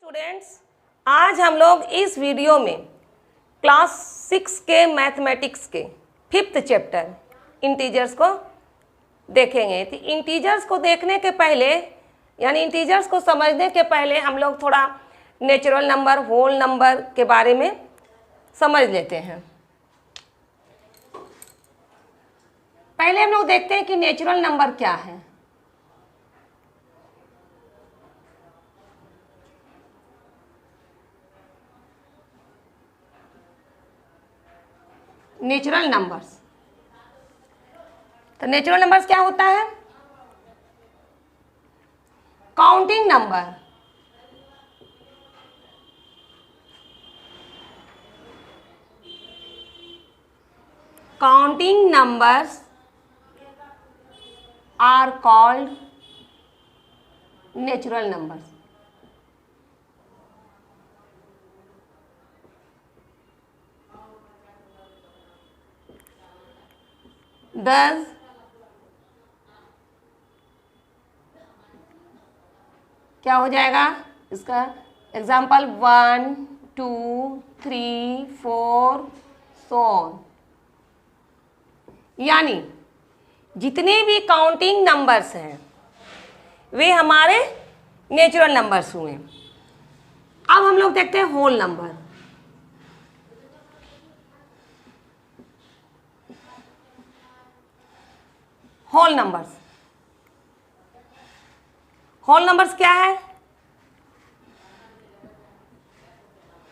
Students, आज हम लोग इस वीडियो में क्लास 6 के मैथमेटिक्स के 5th चैप्टर इंटीजर्स को देखेंगे। तो इंटीजर्स को देखने के पहले यानी इंटीजर्स को समझने के पहले हम लोग थोड़ा नेचुरल नंबर, होल नंबर के बारे में समझ लेते हैं। पहले हम लोग देखते हैं कि नेचुरल नंबर क्या है। नेचुरल नंबर्स, तो नेचुरल नंबर्स क्या होता है? Counting number, counting numbers are called natural numbers. दस क्या हो जाएगा इसका एग्जाम्पल? 1 2 3 4 so on. यानी जितने भी काउंटिंग नंबर्स हैं वे हमारे नेचुरल नंबर्स हुए। अब हम लोग देखते हैं whole number. Whole numbers, whole numbers क्या है?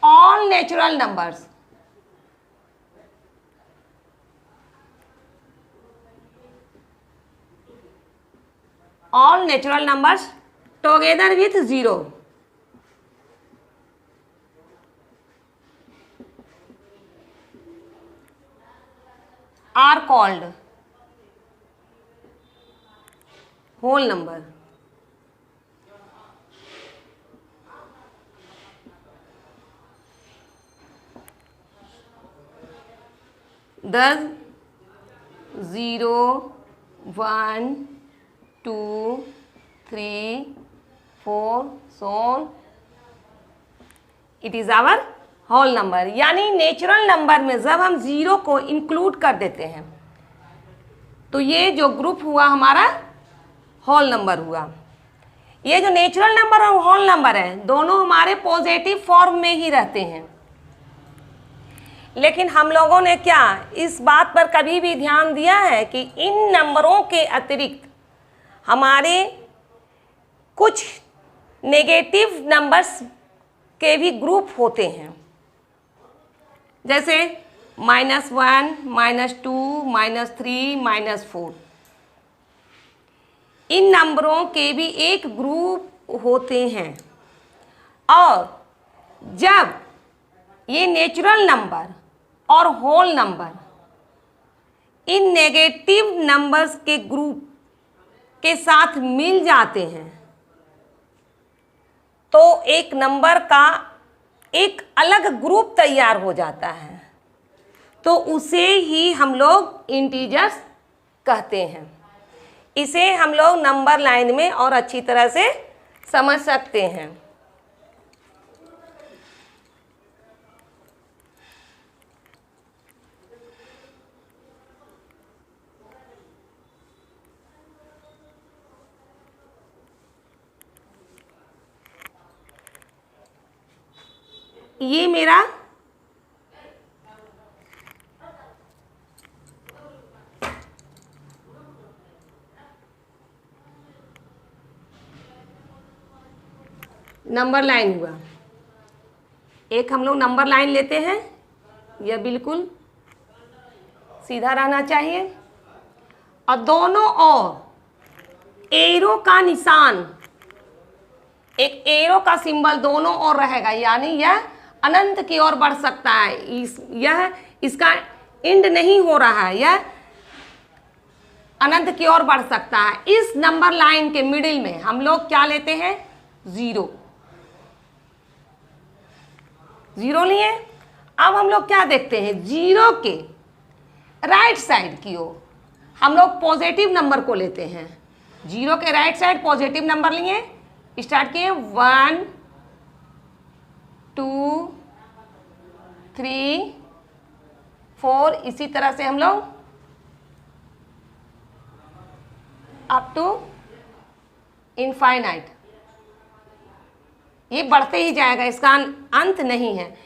All natural numbers, all natural numbers together with zero are called whole number. Thus 0 1 2 3 4 so on, it is our whole number. यानी नेचुरल नंबर में जब हम जीरो को इंक्लूड कर देते हैं तो ये जो ग्रुप हुआ हमारा होल नंबर हुआ। ये जो नेचुरल नंबर और होल नंबर है दोनों हमारे पॉजिटिव फॉर्म में ही रहते हैं। लेकिन हम लोगों ने क्या इस बात पर कभी भी ध्यान दिया है कि इन नंबरों के अतिरिक्त हमारे कुछ नेगेटिव नंबर्स के भी ग्रुप होते हैं, जैसे -1 -2 -3 -4। इन नंबरों के भी एक ग्रुप होते हैं। और जब ये नेचुरल नंबर और होल नंबर इन नेगेटिव नंबर्स के ग्रुप के साथ मिल जाते हैं तो एक नंबर का एक अलग ग्रुप तैयार हो जाता है, तो उसे ही हम लोग इंटीजर्स कहते हैं। इसे हम लोग नंबर लाइन में और अच्छी तरह से समझ सकते हैं। ये मेरा नंबर लाइन हुआ। एक हम लोग नंबर लाइन लेते हैं, यह बिल्कुल सीधा रहना चाहिए और दोनों ओर एरो का निशान, एक एरो का सिंबल दोनों ओर रहेगा। यानी यह अनंत की ओर बढ़ सकता है। यह इसका एंड नहीं हो रहा है, यह अनंत की ओर बढ़ सकता है। इस नंबर लाइन के मिडिल में हम लोग क्या लेते हैं? जीरो। जीरो लिए। अब हम लोग क्या देखते हैं? जीरो के राइट साइड की ओर हम लोग पॉजिटिव नंबर को लेते हैं। जीरो के राइट साइड पॉजिटिव नंबर लिए, स्टार्ट किए 1 2 3 4, इसी तरह से हम लोग अप टू इनफाइनाइट, ये बढ़ते ही जाएगा, इसका अंत नहीं है।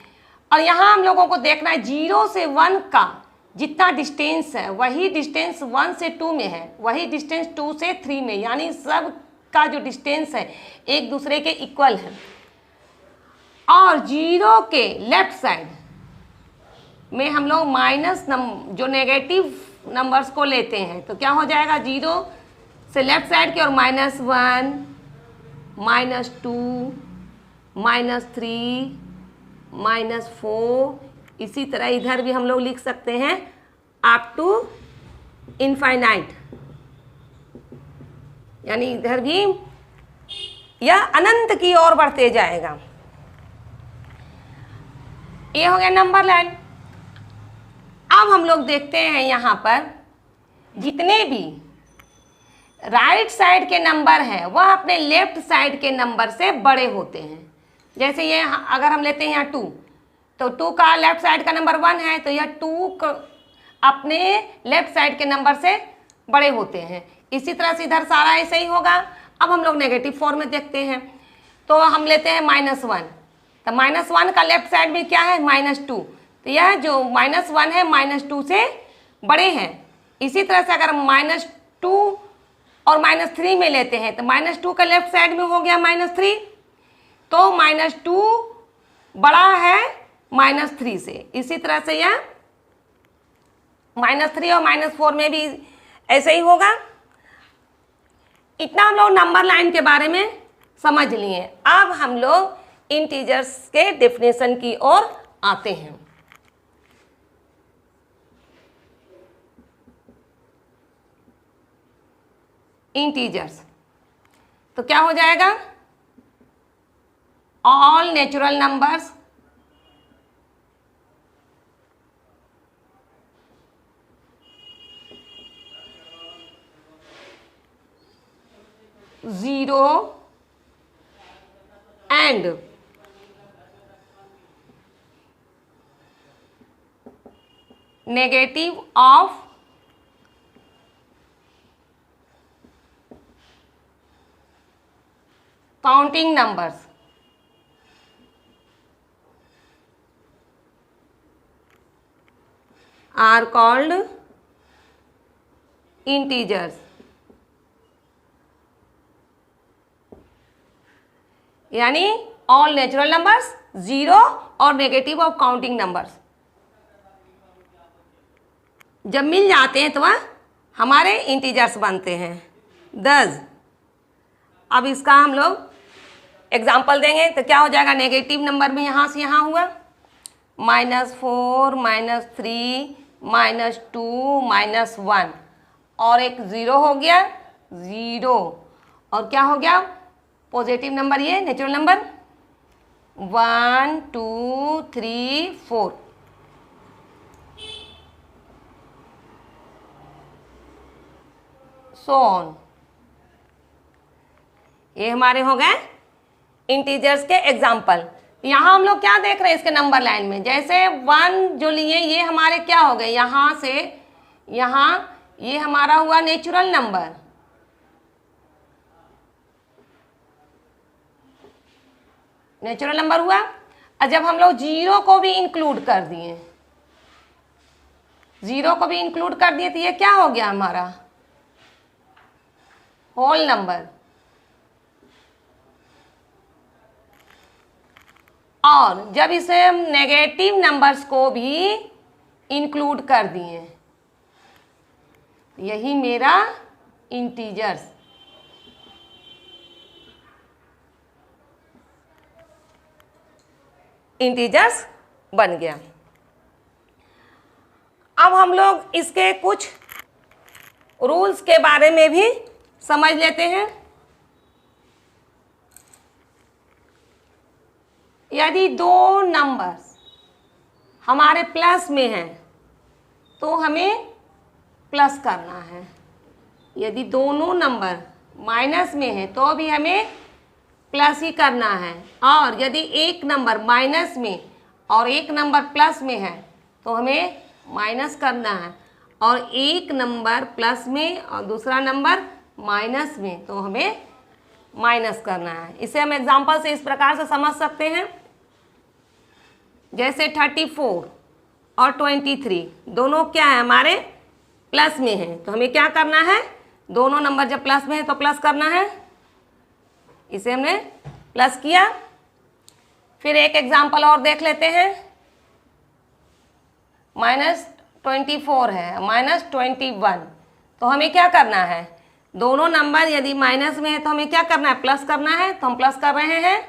और यहाँ हम लोगों को देखना है 0 से 1 का जितना डिस्टेंस है वही डिस्टेंस 1 से 2 में है, वही डिस्टेंस 2 से 3 में, यानी सब का जो डिस्टेंस है एक दूसरे के इक्वल है। और 0 के लेफ्ट साइड में हम लोग माइनस जो नेगेटिव नंबर्स को लेते हैं, तो क्या हो जाएगा 0 से लेफ्ट साइड के और -1 -2 -3 -4, इसी तरह इधर भी हम लोग लिख सकते हैं अप टू इनफाइनाइट, यानी इधर भी यह अनंत की ओर बढ़ते जाएगा। ये हो गया नंबर लाइन। अब हम लोग देखते हैं यहाँ पर जितने भी राइट साइड के नंबर हैं वह अपने लेफ्ट साइड के नंबर से बड़े होते हैं। जैसे ये अगर हम लेते हैं यहाँ 2, तो 2 का लेफ्ट साइड का नंबर 1 है, तो यह 2 अपने लेफ्ट साइड के नंबर से बड़े होते हैं। इसी तरह से इधर सारा ऐसे ही होगा। अब हम लोग नेगेटिव फॉर्म में देखते हैं, तो हम लेते हैं -1, तो -1 का लेफ्ट साइड में क्या है -2, तो यह जो -1 है -2 से बड़े हैं। इसी तरह से अगर -2 और -3 में लेते हैं, तो -2 का लेफ्ट साइड में हो गया -3, तो -2 बड़ा है -3 से। इसी तरह से यह -3 और -4 में भी ऐसे ही होगा। इतना हम लोग नंबर लाइन के बारे में समझ लिए। अब हम लोग इंटीजर्स के डेफिनेशन की ओर आते हैं। इंटीजर्स तो क्या हो जाएगा, all natural numbers zero and negative of counting numbers are called integers। यानी ऑल नेचुरल नंबर्स, जीरो और नेगेटिव ऑफ काउंटिंग नंबर्स जब मिल जाते हैं तो वह हमारे इंटीजर्स बनते हैं। 10, अब इसका हम लोग एग्जाम्पल देंगे तो क्या हो जाएगा, नेगेटिव नंबर में यहाँ से यहाँ हुआ -4 -3 -2 -1 और एक 0 हो गया 0, और क्या हो गया पॉजिटिव नंबर, ये नेचुरल नंबर 1 2 3 4। सो ऑन, ये हमारे हो गए इंटीजर्स के एग्जाम्पल। यहाँ हम लोग क्या देख रहे हैं इसके नंबर लाइन में, जैसे 1 जो लिए ये हमारे क्या हो गए, यहाँ से यहाँ ये हमारा हुआ नेचुरल नंबर, नेचुरल नंबर हुआ। और जब हम लोग 0 को भी इंक्लूड कर दिए, 0 को भी इंक्लूड कर दिए तो ये क्या हो गया हमारा होल नंबर। और जब इसे हम नेगेटिव नंबर्स को भी इंक्लूड कर दिए, यही मेरा इंटीजर्स। इंटीजर्स बन गया। अब हम लोग इसके कुछ रूल्स के बारे में भी समझ लेते हैं। यदि दो नंबर्स हमारे प्लस में हैं तो हमें प्लस करना है, यदि दोनों नंबर माइनस में हैं तो भी हमें प्लस ही करना है, और यदि एक नंबर माइनस में और एक नंबर प्लस में है तो हमें माइनस करना है, और एक नंबर प्लस में और दूसरा नंबर माइनस में तो हमें माइनस करना है। इसे हम एग्जाम्पल से इस प्रकार से समझ सकते हैं, जैसे 34 और 23 दोनों क्या है, हमारे प्लस में है, तो हमें क्या करना है, दोनों नंबर जब प्लस में है तो प्लस करना है। इसे हमने प्लस किया। फिर एक एग्जाम्पल और देख लेते हैं, -24 है, -21, तो हमें क्या करना है, दोनों नंबर यदि माइनस में है तो हमें क्या करना है, प्लस करना है, तो हम प्लस कर रहे हैं।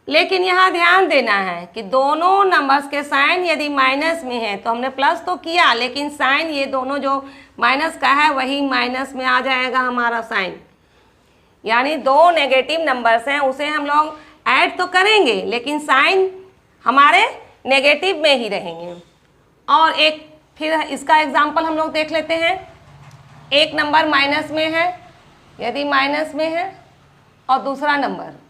लेकिन यहाँ ध्यान देना है कि दोनों नंबर्स के साइन यदि माइनस में है तो हमने प्लस तो किया, लेकिन साइन ये दोनों जो माइनस का है वही माइनस में आ जाएगा हमारा साइन। यानी दो नेगेटिव नंबर्स हैं, उसे हम लोग ऐड तो करेंगे लेकिन साइन हमारे नेगेटिव में ही रहेंगे। और एक फिर इसका एग्जाम्पल हम लोग देख लेते हैं। एक नंबर माइनस में है, यदि माइनस में है और दूसरा नंबर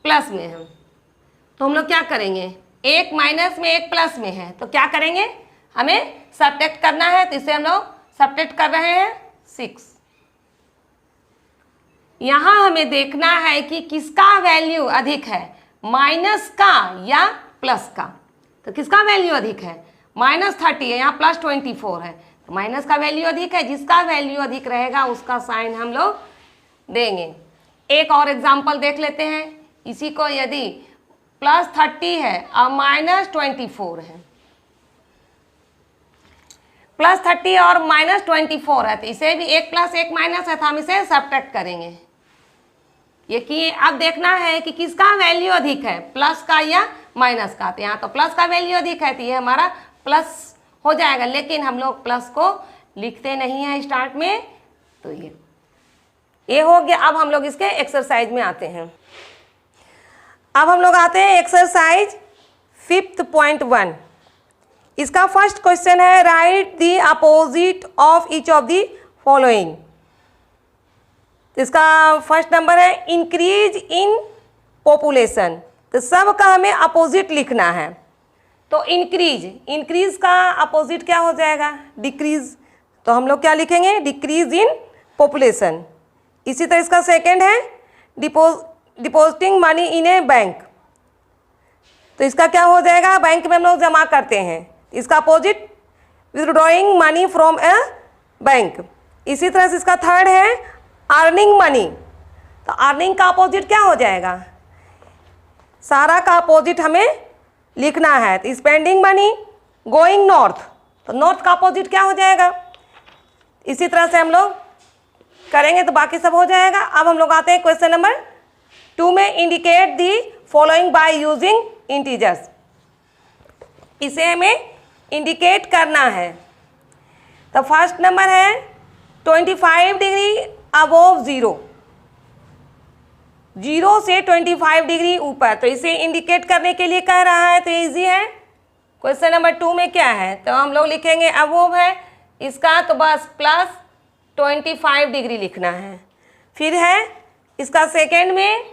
प्लस में है, तो हम लोग क्या करेंगे, एक माइनस में एक प्लस में है तो क्या करेंगे, हमें सब्ट्रैक्ट करना है, तो इसे हम लोग सब्ट्रैक्ट कर रहे हैं 6। यहां हमें देखना है कि किसका वैल्यू अधिक है, माइनस का या प्लस का। तो किसका वैल्यू अधिक है, -30 है, यहाँ +24 है, तो माइनस का वैल्यू अधिक है। जिसका वैल्यू अधिक रहेगा उसका साइन हम लोग देंगे। एक और एग्जाम्पल देख लेते हैं इसी को, यदि +30 है और -24 है, +30 और -24 है, तो इसे भी एक प्लस एक माइनस है तो हम इसे सब्ट्रैक्ट करेंगे। ये कि अब देखना है कि किसका वैल्यू अधिक है, प्लस का या माइनस का। तो यहाँ तो प्लस का वैल्यू अधिक है तो ये हमारा प्लस हो जाएगा, लेकिन हम लोग प्लस को लिखते नहीं हैं स्टार्ट में, तो ये हो गया। अब हम लोग इसके एक्सरसाइज में आते हैं। अब हम लोग आते हैं एक्सरसाइज 5.1। इसका फर्स्ट क्वेश्चन है, right the opposite of each of the following. इसका फर्स्ट नंबर है इंक्रीज इन पॉपुलेशन, तो सब का हमें अपोजिट लिखना है। तो इंक्रीज का अपोजिट क्या हो जाएगा, डिक्रीज, तो हम लोग क्या लिखेंगे, डिक्रीज इन पॉपुलेशन। इसी तरह इसका सेकंड है depositing money in A bank, तो इसका क्या हो जाएगा, बैंक में हम लोग जमा करते हैं, इसका opposite withdrawing money from A bank. इसी तरह से इसका थर्ड है अर्निंग मनी, तो अर्निंग का अपोजिट क्या हो जाएगा, सारा का अपोजिट हमें लिखना है। तो स्पेंडिंग मनी, गोइंग नॉर्थ, तो नॉर्थ का अपोजिट क्या हो जाएगा। इसी तरह से हम लोग करेंगे तो बाकी सब हो जाएगा। अब हम लोग आते हैं क्वेश्चन नंबर 2 में, indicate the following by using integers. इसे हमें इंडिकेट करना है। तो फर्स्ट नंबर है 25 डिग्री अबोव 0, 0 से 25 डिग्री ऊपर, तो इसे इंडिकेट करने के लिए कह रहा है, तो इजी है। क्वेश्चन नंबर 2 में क्या है, तो हम लोग लिखेंगे अबोव है इसका, तो बस +25 डिग्री लिखना है। फिर है इसका सेकेंड में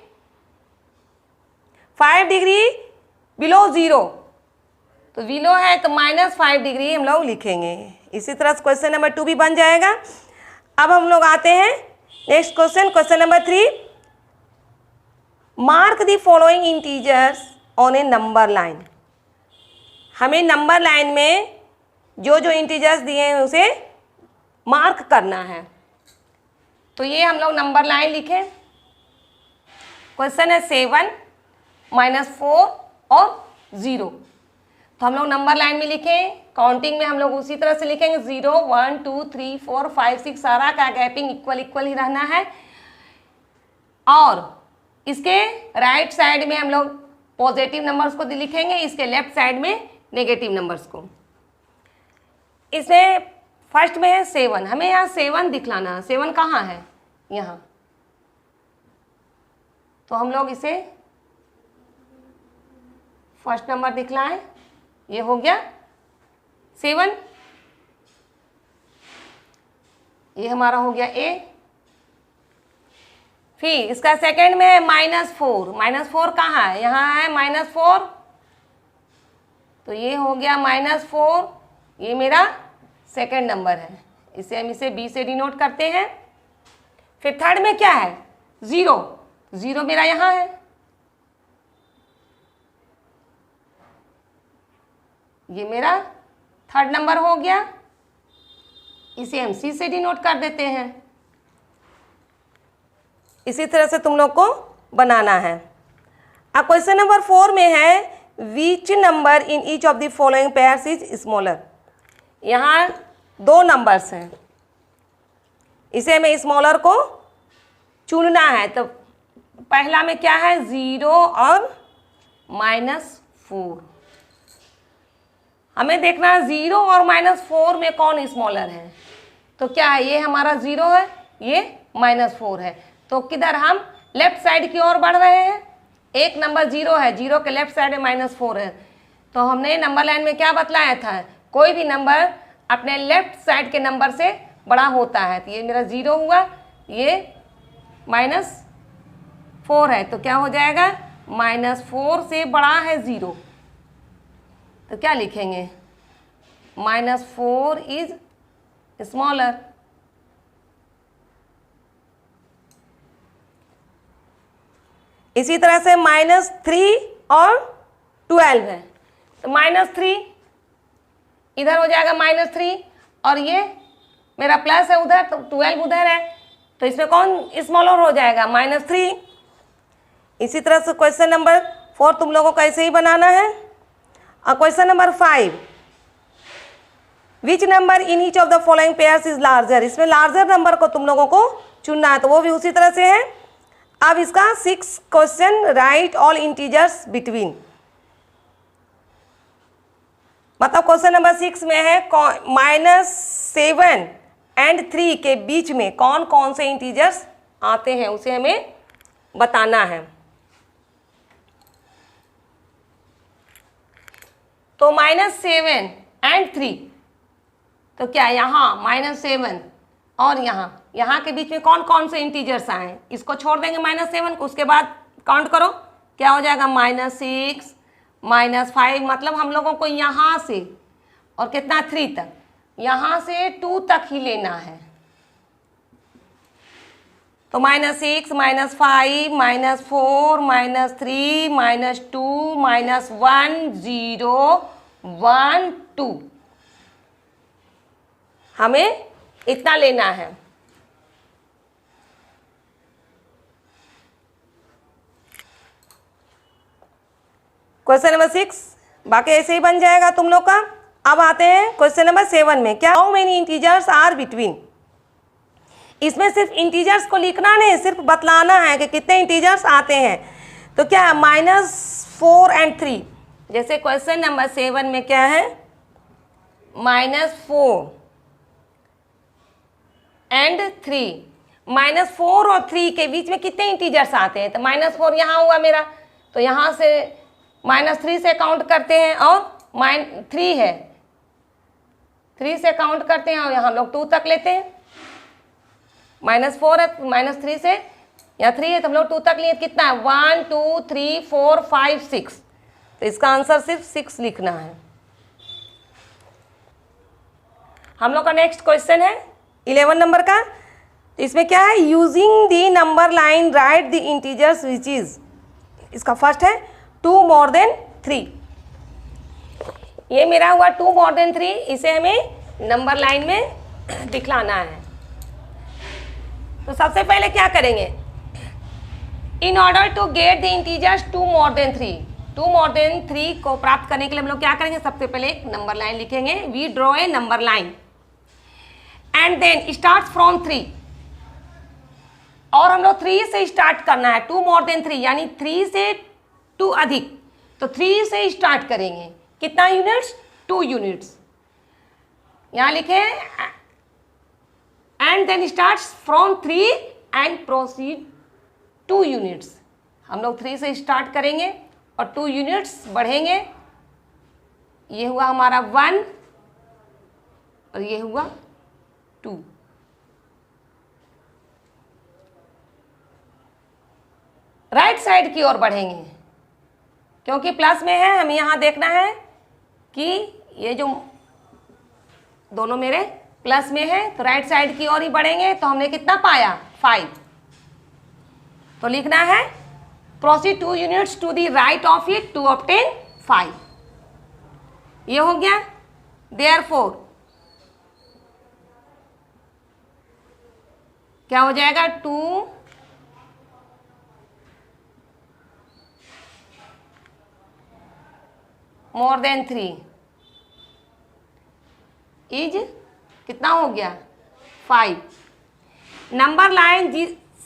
5 डिग्री बिलो 0, तो बिलो है तो -5 डिग्री हम लोग लिखेंगे। इसी तरह से क्वेश्चन नंबर 2 भी बन जाएगा। अब हम लोग आते हैं next question, question number 3, mark the following integers on A number line. हमें नंबर लाइन में जो जो इंटीजर्स दिए हैं उसे मार्क करना है। तो ये हम लोग नंबर लाइन लिखें। क्वेश्चन है 7, -4 और 0, तो हम लोग नंबर लाइन में लिखें। काउंटिंग में हम लोग उसी तरह से लिखेंगे 0, 1, 2, 3, 4, 5, 6, सारा का गैपिंग इक्वल ही रहना है। और इसके राइट साइड में हम लोग पॉजिटिव नंबर्स को लिखेंगे, इसके लेफ्ट साइड में नेगेटिव नंबर्स को। इसमें फर्स्ट में है 7, हमें यहाँ 7 दिखलाना है। 7 कहाँ है, यहाँ, तो हम लोग इसे फर्स्ट नंबर दिखलाएं, ये हो गया 7। ये हमारा हो गया ए। फिर इसका सेकंड में है -4, -4 कहाँ है, यहाँ है -4, तो ये हो गया -4, ये मेरा सेकंड नंबर है, इसे हम इसे बी से डिनोट करते हैं। फिर थर्ड में क्या है, 0, 0 मेरा यहाँ है, ये मेरा थर्ड नंबर हो गया, इसे हम सी से डिनोट कर देते हैं। इसी तरह से तुम लोग को बनाना है। अब क्वेश्चन नंबर 4 में है which number in each of the following pairs is smaller. यहाँ 2 नंबर्स हैं, इसे हमें स्मॉलर को चुनना है। तो पहला में क्या है, 0 और -4। हमें देखना है 0 और -4 में कौन स्मॉलर है। तो क्या है, ये हमारा 0 है, ये -4 है, तो किधर हम लेफ्ट साइड की ओर बढ़ रहे हैं। एक नंबर 0 है, 0 के लेफ्ट साइड में -4 है, तो हमने नंबर लाइन में क्या बतलाया था, कोई भी नंबर अपने लेफ्ट साइड के नंबर से बड़ा होता है। तो ये मेरा 0 हुआ, ये -4 है, तो क्या हो जाएगा, -4 से बड़ा है 0, तो क्या लिखेंगे, -4 इज स्मॉलर। इसी तरह से -3 और 12 है, तो -3 इधर हो जाएगा -3, और ये मेरा प्लस है उधर, तो 12 उधर है, तो इसमें कौन स्मॉलर हो जाएगा, -3। इसी तरह से क्वेश्चन नंबर 4 तुम लोगों को ऐसे ही बनाना है। और question number 5, which number in each of the following pairs is larger. इसमें लार्जर नंबर को तुम लोगों को चुनना है, तो वो भी उसी तरह से है। अब इसका 6 question, right all integers between. मतलब क्वेश्चन नंबर 6 में है -7 और 3 के बीच में कौन कौन से इंटीजर्स आते हैं, उसे हमें बताना है। तो -7 और 3, तो क्या यहाँ -7 और यहाँ के बीच में कौन कौन से इंटीजर्स आए, इसको छोड़ देंगे -7 को, उसके बाद काउंट करो क्या हो जाएगा, -6, -5, मतलब हम लोगों को यहाँ से और कितना 3 तक, यहाँ से 2 तक ही लेना है। तो -6, -5, -4, -3, -2, -1, 0, 1, 2, हमें इतना लेना है। क्वेश्चन नंबर 6 बाकी ऐसे ही बन जाएगा तुम लोग का। अब आते हैं क्वेश्चन नंबर 7 में, क्या how many integers are between. इसमें सिर्फ इंटीजर्स को लिखना नहीं, सिर्फ बतलाना है कि कितने इंटीजर्स आते हैं। तो क्या है, -4 और 3, जैसे क्वेश्चन नंबर 7 में क्या है, -4 और 3, -4 और 3 के बीच में कितने इंटीजर्स आते हैं। तो -4 यहाँ हुआ मेरा, तो यहाँ से -3 से काउंट करते हैं, और -3 है, 3 से काउंट करते हैं, और यहाँ हम लोग 2 तक लेते हैं। -4 है, -3 से, या 3 है तो हम लोग 2 तक लिए, कितना है, 1, 2, 3, 4, 5, 6, तो इसका आंसर सिर्फ 6 लिखना है। हम लोग का नेक्स्ट क्वेश्चन है 11 नंबर का। इसमें क्या है, using the number line right the integers which is. इसका फर्स्ट है 2 more than 3। ये मेरा हुआ 2 more than 3, इसे हमें नंबर लाइन में दिखलाना है। तो सबसे पहले क्या करेंगे, in order to get the integers 2 more than 3, 2 more than 3 को प्राप्त करने के लिए हम लोग क्या करेंगे, सबसे पहले एक नंबर लाइन लिखेंगे, we draw a number line and then start from 3, और हम लोग 3 से स्टार्ट करना है, 2 more than 3 यानी 3 से 2 अधिक, तो 3 से स्टार्ट करेंगे, कितना यूनिट्स, 2 यूनिट्स, यहाँ लिखे and then start from 3 and proceed 2 units. हम लोग 3 से स्टार्ट करेंगे और 2 यूनिट्स बढ़ेंगे। ये हुआ हमारा 1 और ये हुआ 2। राइट साइड की ओर बढ़ेंगे, क्योंकि प्लस में है, हमें यहाँ देखना है कि ये जो दोनों मेरे प्लस में है तो राइट साइड की ओर ही बढ़ेंगे। तो हमने कितना पाया 5, तो लिखना है proceed 2 units to the right of it to obtain 5। ये हो गया। देयरफॉर क्या हो जाएगा 2 मोर देन 3 इज कितना हो गया 5। नंबर लाइन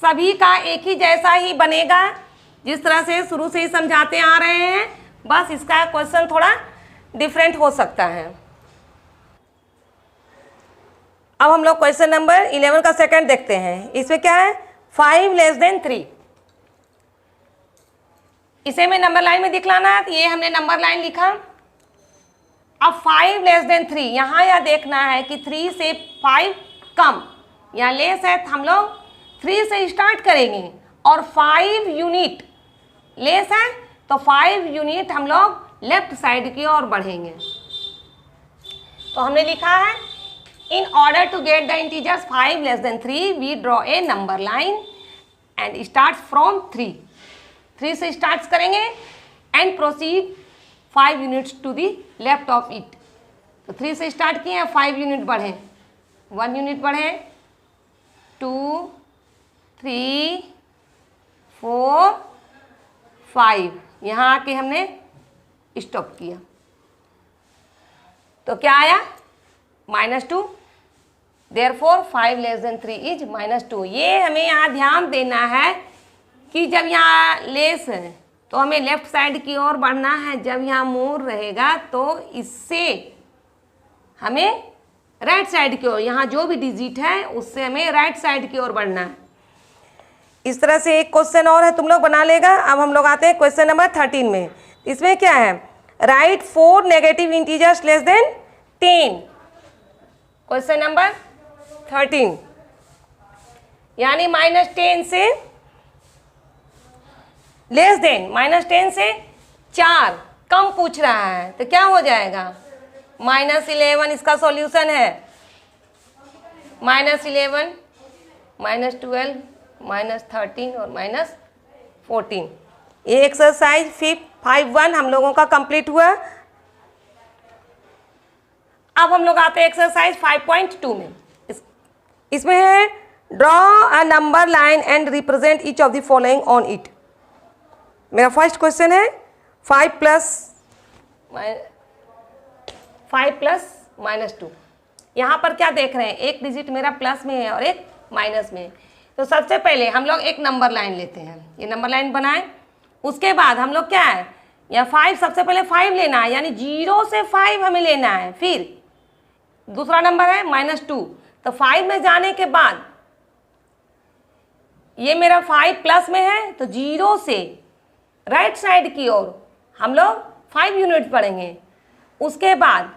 सभी का एक ही जैसा ही बनेगा, जिस तरह से शुरू से ही समझाते आ रहे हैं, बस इसका क्वेश्चन थोड़ा डिफरेंट हो सकता है। अब हम लोग क्वेश्चन नंबर 11 का सेकंड देखते हैं। इसमें क्या है 5 लेस देन 3। इसे मैं नंबर लाइन में दिखलाना है, तो ये हमने नंबर लाइन लिखा। अब 5 लेस देन 3, यहाँ यह देखना है कि 3 से 5 कम या लेस है, तो हम लोग 3 से स्टार्ट करेंगे, और 5 यूनिट लेस है तो 5 यूनिट हम लोग लेफ्ट साइड की ओर बढ़ेंगे। तो हमने लिखा है in order to get the integers 5 less than 3 we draw a number line and start from 3 से स्टार्ट करेंगे and proceed 5 units to the left of it. तो 3 से स्टार्ट किए, 5 यूनिट बढ़े, 1 यूनिट बढ़े, 2 3 4 5, यहाँ आके हमने स्टॉप किया। तो क्या आया -2। Therefore 5 less than 3 is -2। ये हमें यहाँ ध्यान देना है कि जब यहाँ लेस है तो हमें लेफ्ट साइड की ओर बढ़ना है, जब यहाँ मोर रहेगा तो इससे हमें राइट साइड की ओर, यहाँ जो भी डिजिट है उससे हमें राइट साइड की ओर बढ़ना है। इस तरह से एक क्वेश्चन और है, तुम लोग बना लेगा। अब हम लोग आते हैं क्वेश्चन नंबर 13 में। इसमें क्या है right 4 negative integers less than 10। Question number 13 यानी -10 से लेस देन, -10 से 4 कम पूछ रहा है, तो क्या हो जाएगा -11 इसका सॉल्यूशन है। -11 -12 -13 और -14। ये एक्सरसाइज 5.1 हम लोगों का कंप्लीट हुआ। अब हम लोग आते हैं एक्सरसाइज 5.2 में। इसमें है draw a number line and represent each of the following on it. मेरा फर्स्ट क्वेश्चन है 5 प्लस -2। यहाँ पर क्या देख रहे हैं, एक डिजिट मेरा प्लस में है और एक माइनस में है। तो सबसे पहले हम लोग एक नंबर लाइन लेते हैं, ये नंबर लाइन बनाएं। उसके बाद हम लोग क्या है, या 5, सबसे पहले 5 लेना है, यानी 0 से 5 हमें लेना है। फिर दूसरा नंबर है -2, तो 5 में जाने के बाद ये मेरा 5 प्लस में है, तो 0 से राइट साइड की ओर हम लोग 5 यूनिट पढ़ेंगे। उसके बाद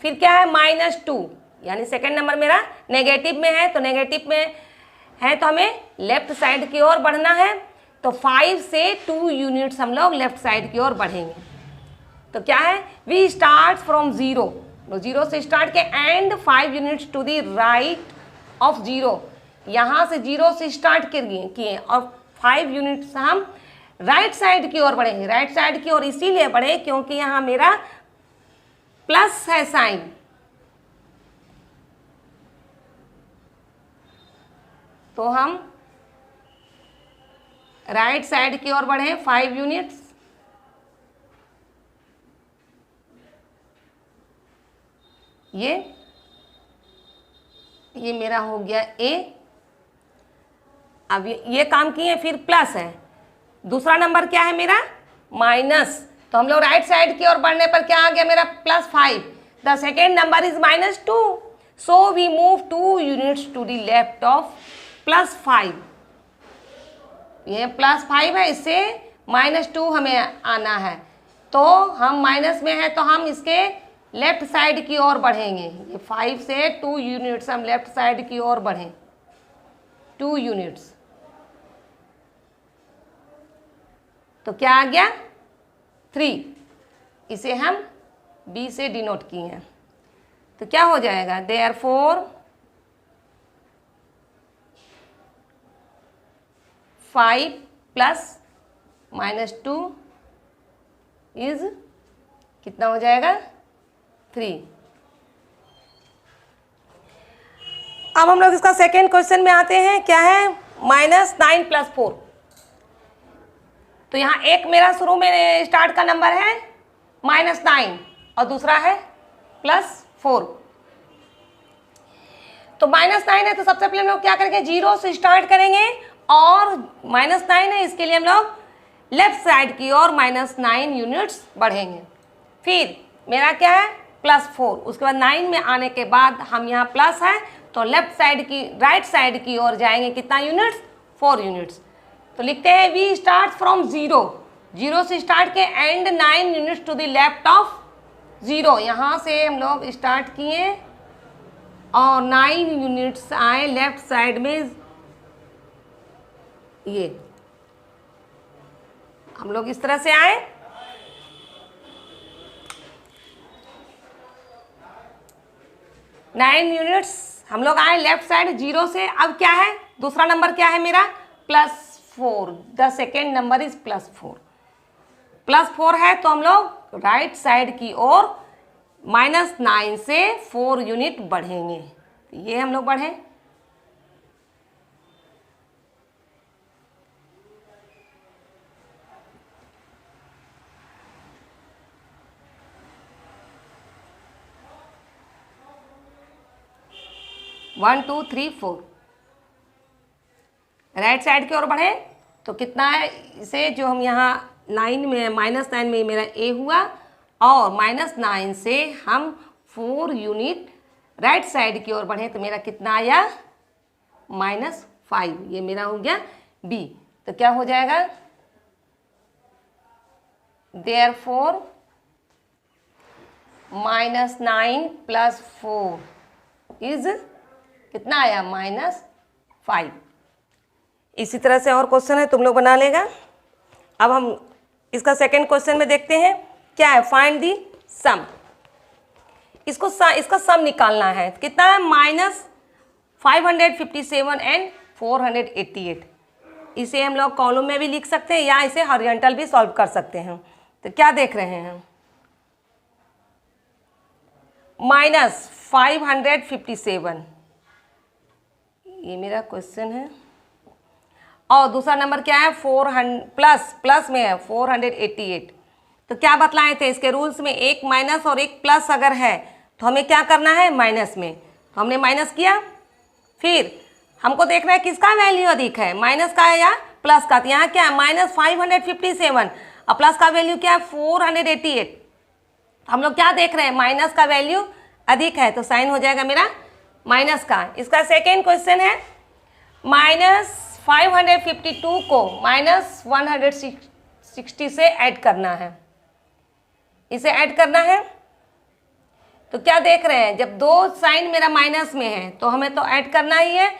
फिर क्या है -2, यानी सेकंड नंबर मेरा नेगेटिव में है, तो नेगेटिव में है तो हमें लेफ्ट साइड की ओर बढ़ना है। तो 5 से 2 यूनिट्स हम लोग लेफ्ट साइड की ओर बढ़ेंगे। तो क्या है वी स्टार्ट फ्रॉम 0, 0 से स्टार्ट के and 5 units to the right of 0। यहाँ से 0 से स्टार्ट किए और 5 यूनिट्स हम राइट साइड की ओर बढ़ेंगे। राइट साइड की ओर इसीलिए बढ़े क्योंकि यहाँ मेरा प्लस है साइन, तो हम राइट साइड की ओर बढ़े 5 यूनिट्स। ये मेरा हो गया A। अब ये काम किए, फिर प्लस है। दूसरा नंबर क्या है मेरा माइनस, तो हम लोग राइट साइड की ओर बढ़ने पर क्या आ गया मेरा +5। The second number is -2, so we move 2 units to the left of +5। ये +5 है, इससे -2 हमें आना है, तो हम माइनस में है तो हम इसके लेफ्ट साइड की ओर बढ़ेंगे। ये 5 से 2 यूनिट्स हम लेफ्ट साइड की ओर बढ़ें, 2 यूनिट्स। तो क्या आ गया 3, इसे हम B से डिनोट किए हैं। तो क्या हो जाएगा, देयरफॉर 5 प्लस -2 इज कितना हो जाएगा 3। अब हम लोग इसका सेकेंड क्वेश्चन में आते हैं, क्या है -9 + 4। तो यहाँ एक मेरा शुरू में स्टार्ट का नंबर है -9 और दूसरा है +4। तो -9 है तो सबसे पहले हम लोग क्या करेंगे, 0 से स्टार्ट करेंगे और -9 है इसके लिए हम लोग लेफ्ट साइड की ओर -9 यूनिट्स बढ़ेंगे। फिर मेरा क्या है +4, उसके बाद 9 में आने के बाद हम यहाँ प्लस है तो लेफ्ट साइड की राइट साइड की ओर जाएंगे, कितना यूनिट्स 4 यूनिट्स। तो लिखते हैं वी स्टार्ट फ्रॉम 0 से स्टार्ट के and 9 units to the left of 0। यहाँ से हम लोग स्टार्ट किए और 9 यूनिट्स आए लेफ्ट साइड में, ये हम लोग इस तरह से आए। नाइन यूनिट्स हम लोग आए लेफ्ट साइड 0 से। अब क्या है, दूसरा नंबर क्या है मेरा +4, द सेकेंड नंबर इज +4। +4 है तो हम लोग राइट साइड की ओर -9 से 4 यूनिट बढ़ेंगे। ये हम लोग बढ़े, one two three 4 right side की ओर बढ़े। तो कितना है, इसे जो हम यहाँ 9 में -9 में मेरा A हुआ और -9 से हम 4 यूनिट राइट साइड की ओर बढ़े तो मेरा कितना आया -5, ये मेरा हो गया B। तो क्या हो जाएगा, देयरफॉर -9 + 4 इज कितना आया -5। इसी तरह से और क्वेश्चन है, तुम लोग बना लेगा। अब हम इसका सेकंड क्वेश्चन में देखते हैं क्या है, फाइंड दी सम। इसका सम निकालना है, कितना है -557 एंड 488। इसे हम लोग कॉलम में भी लिख सकते हैं या इसे हॉरिजॉन्टल भी सॉल्व कर सकते हैं। तो क्या देख रहे हैं, -557 ये मेरा क्वेश्चन है और दूसरा नंबर क्या है 400 प्लस में है 488। तो क्या बतलाए थे इसके रूल्स में, एक माइनस और एक प्लस अगर है तो हमें क्या करना है माइनस में, तो हमने माइनस किया। फिर हमको देखना है किसका वैल्यू अधिक है, माइनस का है या प्लस का। तो यहाँ क्या है -557 और प्लस का वैल्यू क्या है 488। हम लोग क्या देख रहे हैं, माइनस का वैल्यू अधिक है तो साइन हो जाएगा मेरा माइनस का। इसका सेकेंड क्वेश्चन है -552 को -160 से ऐड करना है, इसे ऐड करना है। तो क्या देख रहे हैं, जब दो साइन मेरा माइनस में है तो हमें तो ऐड करना ही है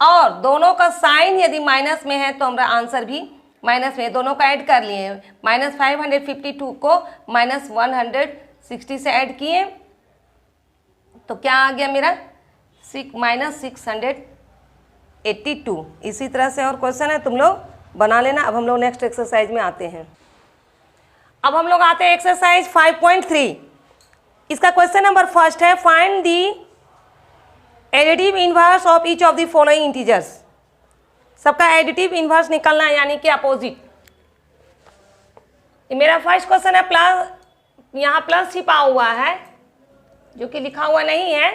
और दोनों का साइन यदि माइनस में है तो हमारा आंसर भी माइनस में, दोनों का ऐड कर लिए। -552 को -160 से ऐड किए तो क्या आ गया मेरा -682। इसी तरह से और क्वेश्चन है, तुम लोग बना लेना। अब हम लोग नेक्स्ट एक्सरसाइज में आते हैं। अब हम लोग आते हैं एक्सरसाइज 5.3। इसका क्वेश्चन नंबर फर्स्ट है, find the additive inverse of each of the following integers. सबका एडिटिव इनवर्स निकालना है यानी कि अपोजिट। ये मेरा फर्स्ट क्वेश्चन है, प्लस यहाँ प्लस छिपा हुआ है जो कि लिखा हुआ नहीं है,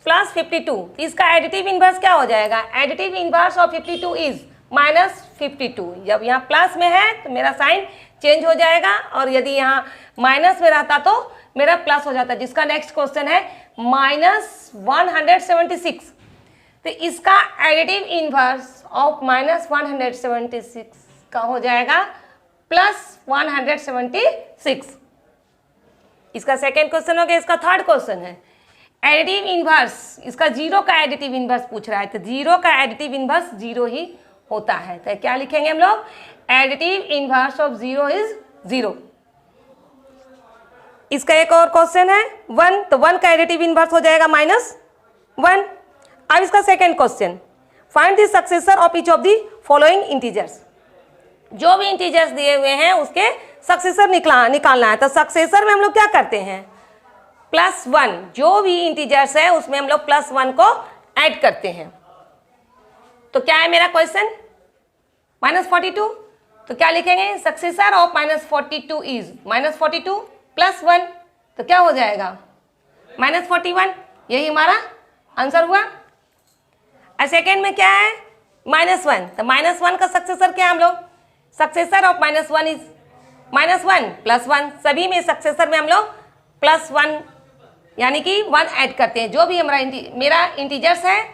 +52। इसका एडिटिव इनवर्स क्या हो जाएगा, एडिटिव इनवर्स ऑफ 52 इज -52। जब यहाँ प्लस में है तो मेरा साइन चेंज हो जाएगा और यदि यहाँ माइनस में रहता तो मेरा प्लस हो जाता। जिसका नेक्स्ट क्वेश्चन है -176। तो इसका एडिटिव इनवर्स ऑफ -176 का हो जाएगा +176। इसका सेकेंड क्वेश्चन हो गया। इसका थर्ड क्वेश्चन है एडिटिव इनवर्स, इसका 0 का एडिटिव इनवर्स पूछ रहा है तो 0 का एडिटिव इनवर्स 0 ही होता है। तो क्या लिखेंगे हम लोग, एडिटिव इनवर्स ऑफ 0 इज 0। इसका एक और क्वेश्चन है 1, तो 1 का एडिटिव इनवर्स हो जाएगा -1। अब इसका second question, find the successor of each of the following integers. जो भी इंटीजर्स दिए हुए हैं उसके सक्सेसर निकालना है। तो सक्सेसर में हम लोग क्या करते हैं, +1, जो भी इंटीजर्स है उसमें हम लोग +1 को ऐड करते हैं। तो क्या है मेरा क्वेश्चन, -42। तो क्या लिखेंगे, सक्सेसर ऑफ -42 इज -42 +1, तो क्या हो जाएगा -41। यही हमारा आंसर हुआ। और सेकेंड में क्या है, -1, तो -1 का सक्सेसर क्या है, हम लोग सक्सेसर ऑफ -1 इज -1 +1, सभी में सक्सेसर में हम लोग +1 यानी कि 1 ऐड करते हैं। जो भी मेरा इंटीजर्स है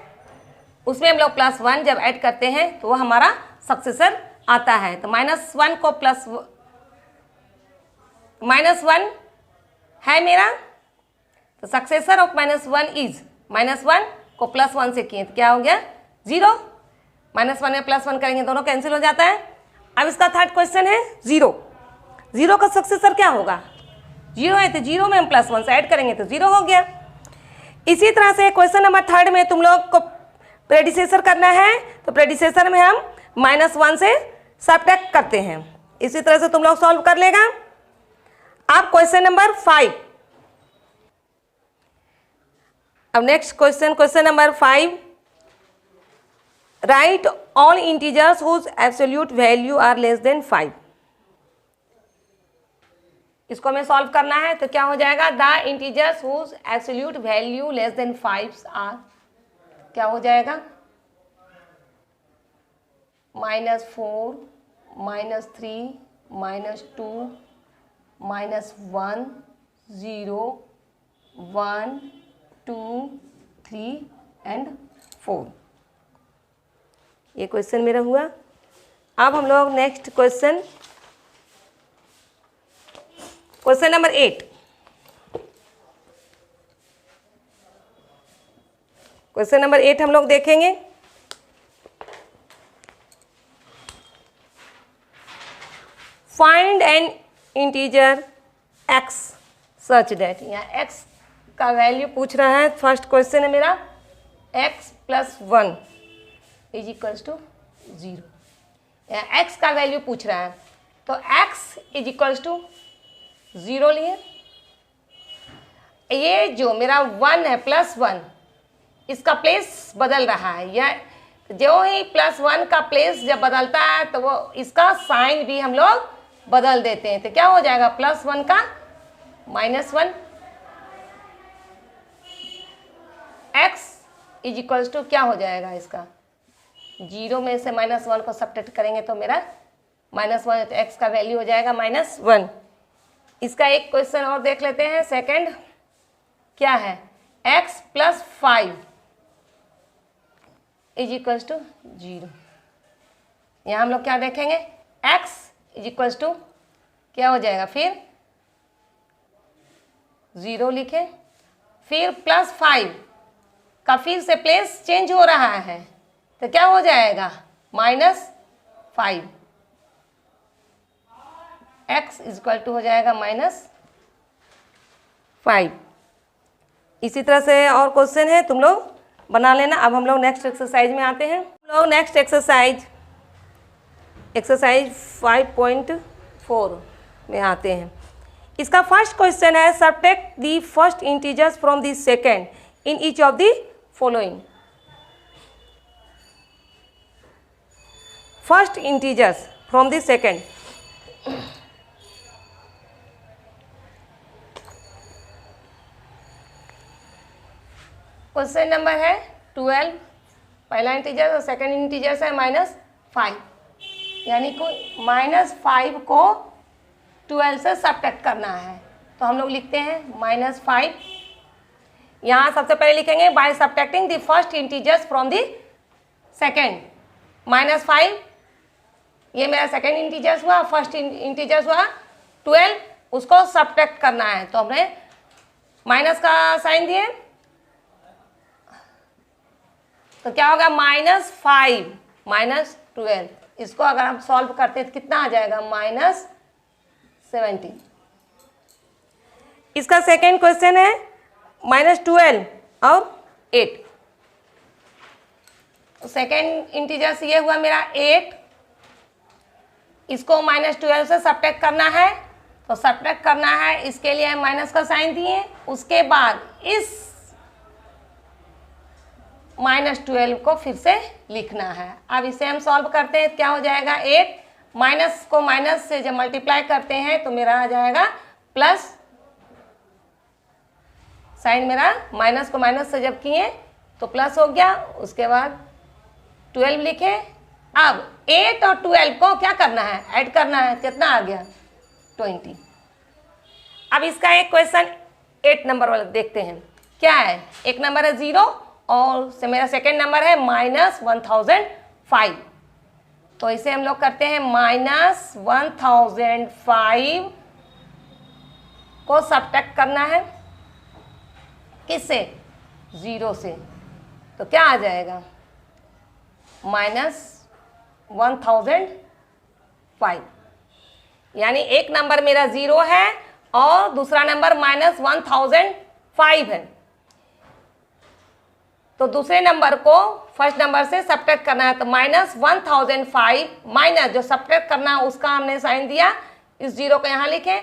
उसमें हम लोग +1 जब ऐड करते हैं तो वो हमारा सक्सेसर आता है। तो -1 को -1 है मेरा, तो सक्सेसर ऑफ -1 इज -1 को +1 से किए तो क्या हो गया 0। -1 में +1 करेंगे दोनों कैंसिल हो जाता है। अब इसका थर्ड क्वेश्चन है 0। 0 का सक्सेसर क्या होगा, 0 है तो 0 में हम +1 से ऐड करेंगे तो 0 हो गया। इसी तरह से क्वेश्चन नंबर 3 में तुम लोग को प्रेडिसेसर करना है, तो प्रेडिसेसर में हम -1 से सबट्रैक्ट करते हैं। इसी तरह से तुम लोग सॉल्व कर लेगा। अब क्वेश्चन नंबर 5, अब next question number 5, write all integers whose absolute value are less than 5। इसको हमें सॉल्व करना है, तो क्या हो जाएगा, the integers whose absolute value less than 5 are, क्या हो जाएगा -4, -3, -2, -1, 0, 1, 2, 3 एंड 4। ये क्वेश्चन मेरा हुआ। अब हम लोग next question number 8। Question number 8 हम लोग देखेंगे। Find N integer x such that, यहाँ x का वैल्यू पूछ रहा है। फर्स्ट क्वेश्चन है मेरा x + 1 = 0। यहाँ x का वैल्यू पूछ रहा है, तो x = 0 लिए। ये जो मेरा 1 है +1, इसका प्लेस बदल रहा है, या जो ही +1 का प्लेस जब बदलता है तो वो इसका साइन भी हम लोग बदल देते हैं। तो क्या हो जाएगा, +1 का -1, x = क्या हो जाएगा इसका, 0 में से -1 को सब्ट्रैक्ट करेंगे तो मेरा -1, तो x का वैल्यू हो जाएगा -1। इसका एक क्वेश्चन और देख लेते हैं। सेकंड क्या है, x + 5 = 0। यहाँ हम लोग क्या देखेंगे, x = क्या हो जाएगा, फिर 0 लिखें, फिर +5 का फिर से प्लेस चेंज हो रहा है तो क्या हो जाएगा -5, x = हो जाएगा -5। इसी तरह से और क्वेश्चन है, तुम लोग बना लेना। अब हम लोग नेक्स्ट एक्सरसाइज में आते हैं। हम लोग नेक्स्ट एक्सरसाइज 5.4 में आते हैं। इसका फर्स्ट क्वेश्चन है, subtract the first integers from the second in each of the following. First integers from the second. Question number है 12, पहला इंटीजर और सेकेंड इंटीजर्स है -5, यानी को -5 को 12 से सब्ट्रैक्ट करना है। तो हम लोग लिखते हैं -5। यहाँ सबसे पहले लिखेंगे by subtracting the first integers from the second. -5 ये मेरा सेकेंड इंटीजर्स हुआ, फर्स्ट इंटीजर्स हुआ 12, उसको सब्ट्रैक्ट करना है। तो हमने माइनस का साइन दिए, तो क्या होगा -5 -12। इसको अगर हम सॉल्व करते हैं तो कितना आ जाएगा, -17। इसका सेकेंड क्वेश्चन है -12 और 8। सेकेंड इंटीजर्स ये हुआ मेरा 8, इसको -12 से सब्ट्रैक्ट करना है, तो सब्ट्रैक्ट करना है, इसके लिए हम माइनस का साइन दिए। उसके बाद इस -12 को फिर से लिखना है। अब इसे हम सॉल्व करते हैं, क्या हो जाएगा, 8 माइनस को माइनस से जब मल्टीप्लाई करते हैं तो मेरा आ जाएगा प्लस, साइन मेरा माइनस को माइनस से जब किए तो प्लस हो गया। उसके बाद 12 लिखे। अब 8 और 12 को क्या करना है, ऐड करना है, कितना आ गया, 20। अब इसका एक क्वेश्चन 8 नंबर वाला देखते हैं, क्या है, एक नंबर है 0 और से मेरा सेकेंड नंबर है -1005। तो इसे हम लोग करते हैं -1005 को सब्ट्रैक्ट करना है, किससे, 0 से, तो क्या आ जाएगा, -1005। यानी एक नंबर मेरा 0 है और दूसरा नंबर -1005 है। तो दूसरे नंबर को फर्स्ट नंबर से सब्ट्रैक्ट करना है, तो -1005 माइनस जो सब्ट्रैक्ट करना है उसका हमने साइन दिया, इस 0 को यहाँ लिखें।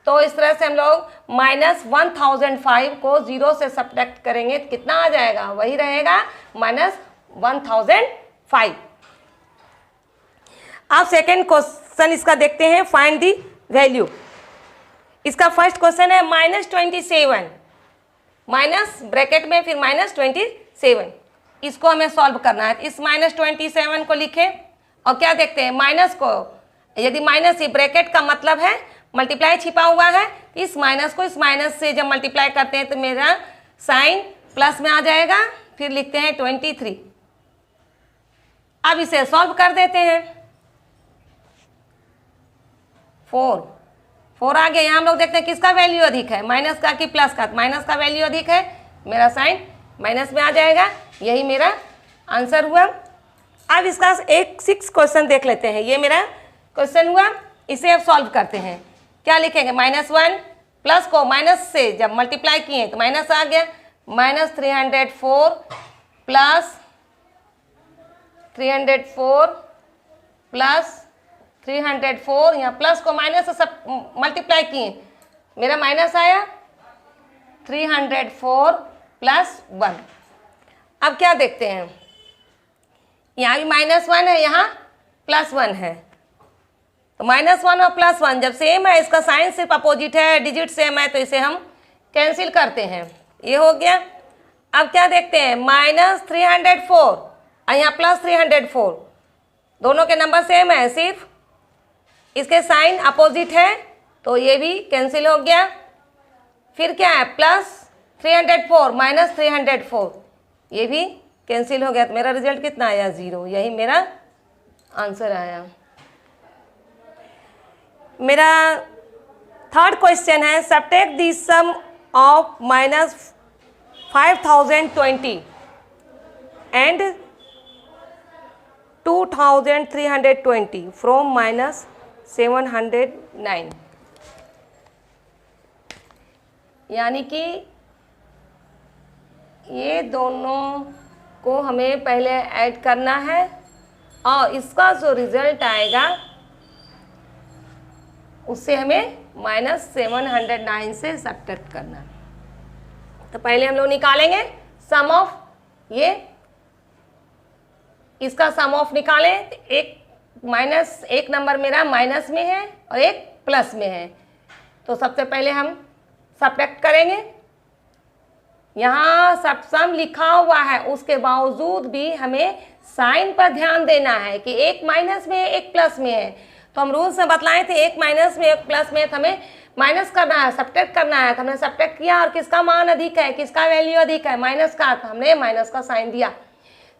तो इस तरह से हम लोग -1005 को 0 से सब्ट्रैक्ट करेंगे तो कितना आ जाएगा, वही रहेगा -1005। अब सेकेंड क्वेश्चन इसका देखते हैं, फाइंड दी वैल्यू। इसका फर्स्ट क्वेश्चन है -27, माइनस ब्रैकेट में फिर -27, इसको हमें सॉल्व करना है। इस -27 को लिखें और क्या देखते हैं, माइनस को, यदि माइनस ये ब्रैकेट का मतलब है मल्टीप्लाई छिपा हुआ है, इस माइनस को इस माइनस से जब मल्टीप्लाई करते हैं तो मेरा साइन प्लस में आ जाएगा। फिर लिखते हैं 23। अब इसे सॉल्व कर देते हैं, 4 आ गया। यहाँ हम लोग देखते हैं किसका वैल्यू अधिक है, माइनस का कि प्लस का, माइनस का वैल्यू अधिक है, मेरा साइन माइनस में आ जाएगा, यही मेरा आंसर हुआ। अब इसका एक 6 क्वेश्चन देख लेते हैं, ये मेरा क्वेश्चन हुआ, इसे अब सॉल्व करते हैं। क्या लिखेंगे, -1 प्लस को माइनस से जब मल्टीप्लाई किए तो माइनस आ गया, -304 प्लस 304 यहाँ प्लस को माइनस से सब मल्टीप्लाई किए, मेरा माइनस आया, 304 + 1। अब क्या देखते हैं, यहाँ भी -1 है, यहाँ +1 है, तो -1 और +1 जब सेम है, इसका साइन सिर्फ अपोजिट है, डिजिट सेम है, तो इसे हम कैंसिल करते हैं, ये हो गया। अब क्या देखते हैं, -304 और यहाँ +304, दोनों के नंबर सेम है, सिर्फ इसके साइन अपोजिट है, तो ये भी कैंसिल हो गया। फिर क्या है, +304 -304, ये भी कैंसिल हो गया, तो मेरा रिजल्ट कितना आया, 0, यही मेरा आंसर आया। मेरा थर्ड क्वेश्चन है, subtract the sum of -5020 and 2320 from -709। यानी कि ये दोनों को हमें पहले ऐड करना है और इसका जो रिजल्ट आएगा उससे हमें -709 से सब्ट्रैक्ट करना। तो पहले हम लोग निकालेंगे सम ऑफ, ये इसका सम ऑफ निकालें, एक नंबर मेरा माइनस में है और एक प्लस में है, तो सबसे पहले हम सब्ट्रैक्ट करेंगे। यहाँ सब सम लिखा हुआ है, उसके बावजूद भी हमें साइन पर ध्यान देना है कि एक माइनस में है, एक प्लस में है। तो हम रूल्स में बतलाए थे, एक माइनस में एक प्लस में, तो हमें माइनस करना है, सब्ट्रैक्ट करना है। तो हमने सब्ट्रैक्ट किया और किसका मान अधिक है, किसका वैल्यू अधिक है, माइनस का, तो हमने माइनस का साइन दिया,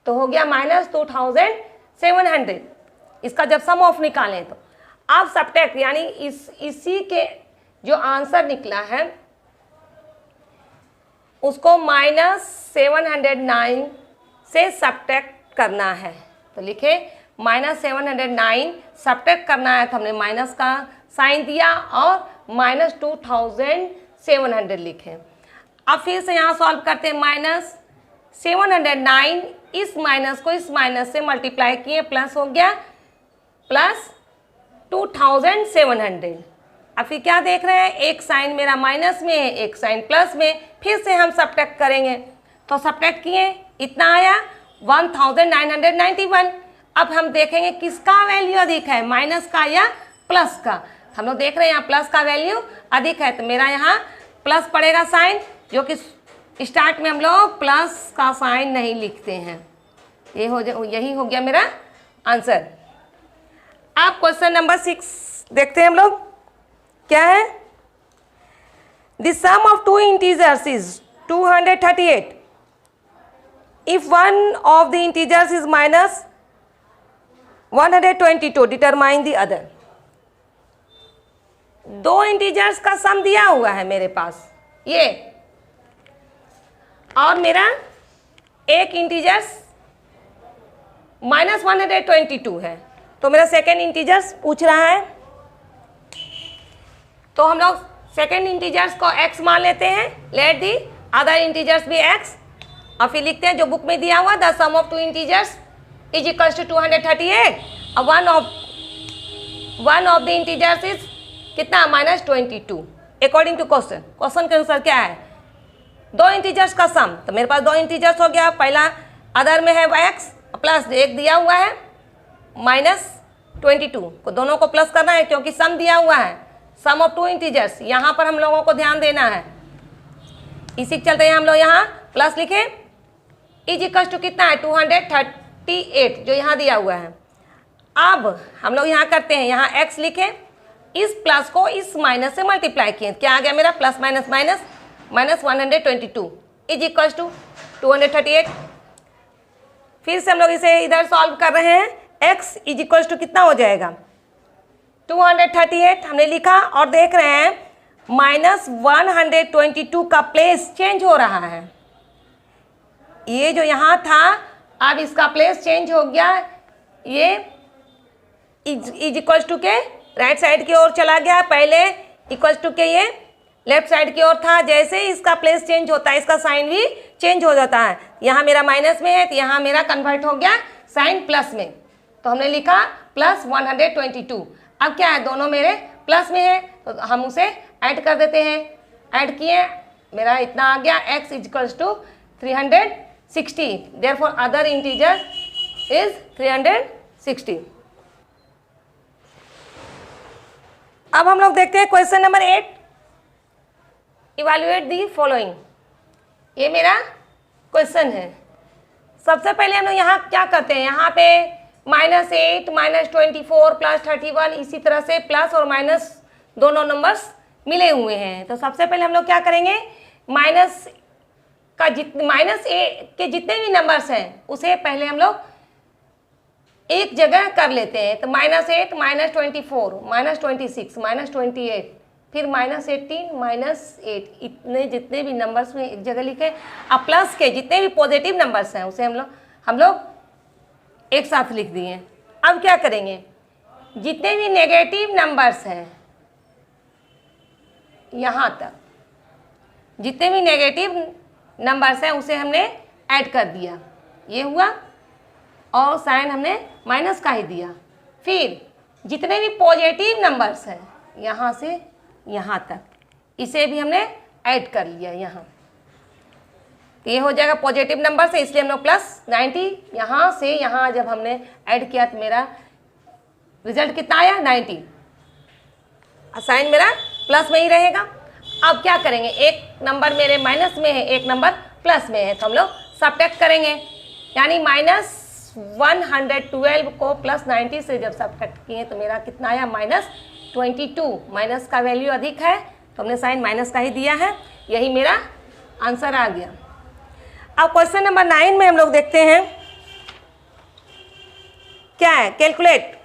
तो हो गया -2700। इसका जब सम ऑफ निकालें तो अब सब्ट्रैक्ट, यानी इसी के जो आंसर निकला है उसको -709 से सब्ट्रैक्ट करना है। तो लिखे -709, सब्ट्रैक्ट करना है तो हमने माइनस का साइन दिया और -2700 लिखे। अब फिर से यहाँ सॉल्व करते हैं। -709, इस माइनस को इस माइनस से मल्टीप्लाई किए, प्लस हो गया +2700। अब फिर क्या देख रहे हैं, एक साइन मेरा माइनस में है, एक साइन प्लस में, फिर से हम सब्ट्रैक्ट करेंगे। तो सब्ट्रैक्ट किए, इतना आया 1991। अब हम देखेंगे किसका वैल्यू अधिक है, माइनस का या प्लस का। हम लोग देख रहे हैं यहाँ प्लस का वैल्यू अधिक है, तो मेरा यहाँ प्लस पड़ेगा साइन, जो कि स्टार्ट में हम लोग प्लस का साइन नहीं लिखते हैं। यही हो गया मेरा आंसर। अब क्वेश्चन नंबर 6 देखते हैं हम लोग, क्या है। The sum of two integers is 238 if one of the integers is -122, determine the other. दो इंटीजर्स का सम दिया हुआ है मेरे पास ये, और मेरा एक इंटीजर्स -122 है, तो मेरा सेकेंड इंटीजर्स पूछ रहा है। तो हम लोग सेकेंड इंटीजर्स को x मान लेते हैं, लेट दी अदर इंटीजर्स भी x, और फिर लिखते हैं जो बुक में दिया हुआ, the sum of two integers is equals to 238 और one of the integers is कितना, -22 अकॉर्डिंग टू क्वेश्चन। क्वेश्चन के अनुसार क्या है, दो इंटीजर्स का सम। तो मेरे पास दो इंटीजर्स हो गया, पहला अदर में है x प्लस एक दिया हुआ है -22 को, दोनों को प्लस करना है क्योंकि सम दिया हुआ है, सम ऑफ टू इंटीजर्स। यहाँ पर हम लोगों को ध्यान देना है, इसी के चलते हम लोग यहाँ प्लस लिखे। इज इक्वल्स टू कितना है, 238 जो यहाँ दिया हुआ है। अब हम लोग यहाँ करते हैं, यहाँ x लिखे, इस प्लस को इस माइनस से मल्टीप्लाई किए, क्या आ गया मेरा, plus minus minus -122 is equals to 238। फिर से हम लोग इसे इधर सॉल्व कर रहे हैं, x इज इक्वल्स टू कितना हो जाएगा, 238 हमने लिखा, और देख रहे हैं -122 का प्लेस चेंज हो रहा है। ये जो यहाँ था अब इसका प्लेस चेंज हो गया, ये इज इक्वल्स टू के राइट साइड की ओर चला गया, पहले इक्वल्स टू के ये लेफ्ट साइड की ओर था। जैसे ही इसका प्लेस चेंज होता है इसका साइन भी चेंज हो जाता है। यहाँ मेरा माइनस में है तो यहाँ मेरा कन्वर्ट हो गया साइन प्लस में, तो हमने लिखा +122। अब क्या है, दोनों मेरे प्लस में है तो हम उसे ऐड कर देते हैं। ऐड किए, मेरा इतना आ गया, x equals to 360, therefore other integer is 360। अब हम लोग देखते हैं question number 8, evaluate the following. ये मेरा क्वेश्चन है। सबसे पहले हम लोग यहाँ क्या करते हैं, यहाँ पे -8 -24 +31 इसी तरह से प्लस और माइनस दोनों नंबर्स मिले हुए हैं। तो सबसे पहले हम लोग क्या करेंगे, माइनस ए के जितने भी नंबर्स हैं उसे पहले हम लोग एक जगह कर लेते हैं। तो -8 -24 -26 -28 फिर -18 -8, इतने जितने भी नंबर्स में एक जगह लिखे। अब प्लस के जितने भी पॉजिटिव नंबर्स हैं उसे हम लोग एक साथ लिख दिए। अब क्या करेंगे, जितने भी नेगेटिव नंबर्स हैं यहाँ तक, जितने भी नेगेटिव नंबर्स हैं उसे हमने ऐड कर दिया, ये हुआ, और साइन हमने माइनस का ही दिया। फिर जितने भी पॉजिटिव नंबर्स हैं यहाँ से यहाँ तक, इसे भी हमने ऐड कर लिया यहाँ। तो ये हो जाएगा पॉजिटिव नंबर से, इसलिए हम लोग +90 यहाँ से यहाँ जब हमने ऐड किया तो मेरा रिजल्ट कितना आया, 90। साइन मेरा प्लस में ही रहेगा। अब क्या करेंगे, एक नंबर मेरे माइनस में है, एक नंबर प्लस में है, तो हम लोग सब्ट्रैक्ट करेंगे। यानी -112 को +90 से जब सब्ट्रैक्ट किए तो मेरा कितना आया, -22। माइनस का वैल्यू अधिक है तो हमने साइन माइनस का ही दिया है, यही मेरा आंसर आ गया। अब क्वेश्चन नंबर 9 में हम लोग देखते हैं क्या है, कैलकुलेट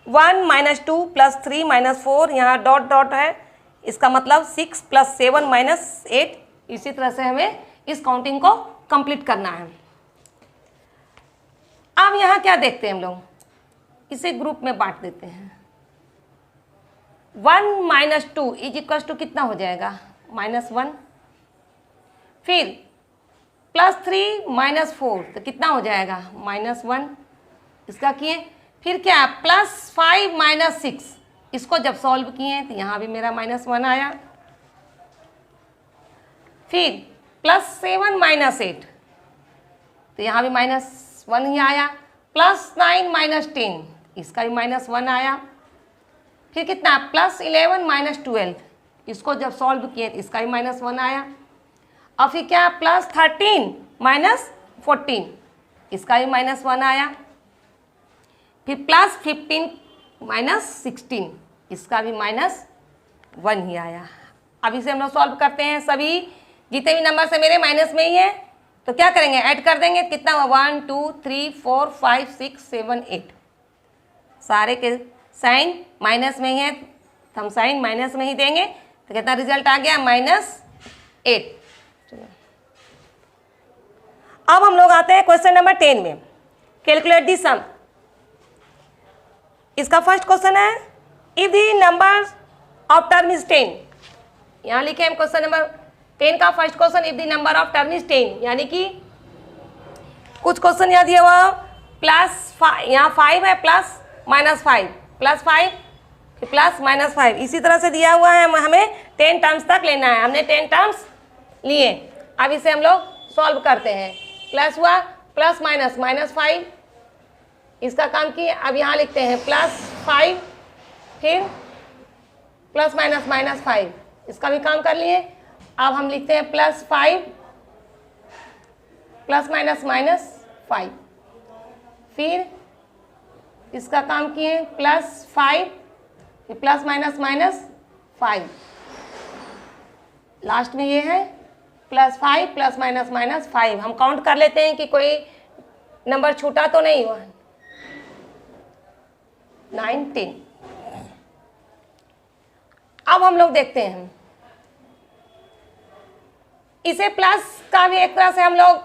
1 - 2 + 3 - 4, यहाँ डॉट डॉट है, इसका मतलब 6 + 7 - 8। इसी तरह से हमें इस काउंटिंग को कंप्लीट करना है। अब यहाँ क्या देखते हैं हम लोग, इसे ग्रुप में बांट देते हैं। 1 माइनस 2 इज इक्वल टू कितना हो जाएगा, -1। फिर +3 माइनस 4 तो कितना हो जाएगा, -1। इसका किए। फिर क्या, +5 माइनस 6, इसको जब सॉल्व किए तो यहाँ भी मेरा -1 आया। फिर +7 माइनस 8 तो यहाँ भी -1 ही आया। +9 माइनस 10 इसका भी -1 आया। फिर कितना, +11 माइनस 12 इसको जब सॉल्व किए तो इसका भी -1 आया। और फिर क्या, +13 माइनस 14 इसका भी -1 आया। फिर +15 माइनस 16 इसका भी -1 ही आया। अब इसे हम लोग सॉल्व करते हैं। सभी जितने भी नंबर से मेरे माइनस में ही है तो क्या करेंगे, ऐड कर देंगे। कितना हुआ, 1 2 3 4 5 6 7 8, सारे के साइन माइनस में ही है तो हम साइन माइनस में ही देंगे। तो कितना रिजल्ट आ गया, -8। अब हम लोग आते हैं क्वेश्चन नंबर 10 में, कैलकुलेट दी सम। इसका फर्स्ट क्वेश्चन है, if the number of term is 10। यहाँ लिखे हम क्वेश्चन नंबर 10 का first question, if the number of term is 10, यानी कि कुछ क्वेश्चन यहाँ दिया हुआ +5, यहाँ 5 है, प्लस माइनस 5, +5 फिर +-5, इसी तरह से दिया हुआ है। हमें 10 टर्म्स तक लेना है, हमने 10 टर्म्स लिए। अब इसे हम लोग सॉल्व करते हैं। प्लस हुआ, प्लस माइनस -5, इसका काम किए। अब यहाँ लिखते हैं +5 फिर +-5, इसका भी काम कर लिए। अब हम लिखते हैं +5 +-5, फिर इसका काम किए +5 फिर +-5, लास्ट में ये है +5 +-5। हम काउंट कर लेते हैं कि कोई नंबर छूटा तो नहीं हुआ। 9 10। अब हम लोग देखते हैं, इसे प्लस का भी एक तरह से हम लोग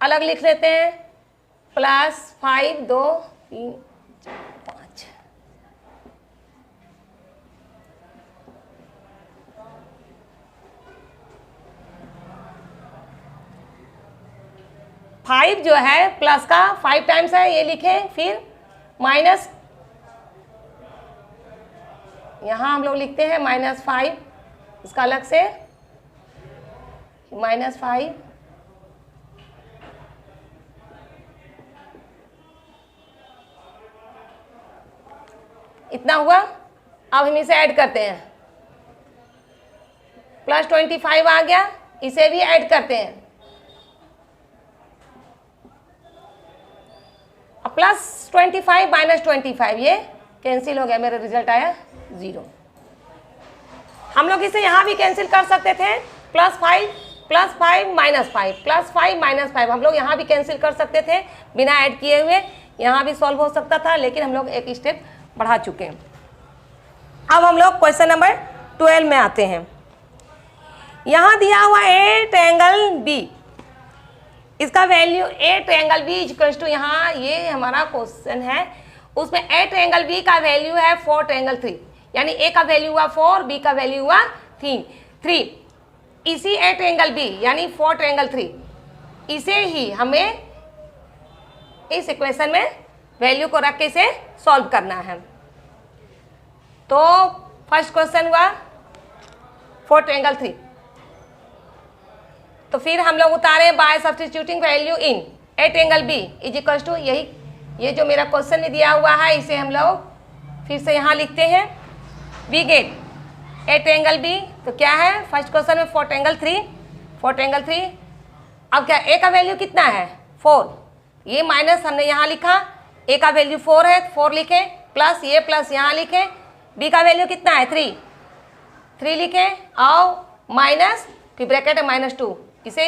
अलग लिख लेते हैं। +5 2 3 5, फाइव जो है प्लस का 5 टाइम्स है, ये लिखें। फिर माइनस, यहाँ हम लोग लिखते हैं -5, इसका अलग से -5, इतना हुआ। अब हम इसे ऐड करते हैं, +25 आ गया, इसे भी ऐड करते हैं। अब +25 -25 ये कैंसिल हो गया, मेरा रिजल्ट आया 0। हम लोग इसे यहाँ भी कैंसिल कर सकते थे, +5 +5 -5 +5 -5 हम लोग यहाँ भी कैंसिल कर सकते थे बिना ऐड किए हुए। यहाँ भी सॉल्व हो सकता था, लेकिन हम लोग एक स्टेप बढ़ा चुके हैं। अब हम लोग क्वेश्चन नंबर 12 में आते हैं। यहाँ दिया हुआ ए ट्रायंगल बी, इसका value A triangle B equals to, यहाँ ये हमारा क्वेश्चन है, उसमें ए ट्रायंगल बी का वैल्यू है 4 ट्रायंगल 3, यानी ए का वैल्यू हुआ 4, बी का वैल्यू हुआ 3। इसी ए ट्रायंगल बी यानी 4 ट्रायंगल 3, इसे ही हमें इस इक्वेशन में वैल्यू को रख के इसे सॉल्व करना है। तो फर्स्ट क्वेश्चन हुआ 4 ट्रायंगल 3, तो फिर हम लोग उतारे by substituting value in A triangle B is equal to, यही ये जो मेरा क्वेश्चन में दिया हुआ है, इसे हम लोग फिर से यहाँ लिखते हैं। We get A triangle B, तो क्या है फर्स्ट क्वेश्चन में 4 ट्रायंगल 3। अब क्या ए का वैल्यू कितना है 4, ये माइनस हमने यहाँ लिखा, ए का वैल्यू 4 है 4 लिखे, प्लस ये प्लस यहाँ लिखे, बी का वैल्यू कितना है 3 लिखे, और माइनस फिर ब्रैकेट है -2, इसे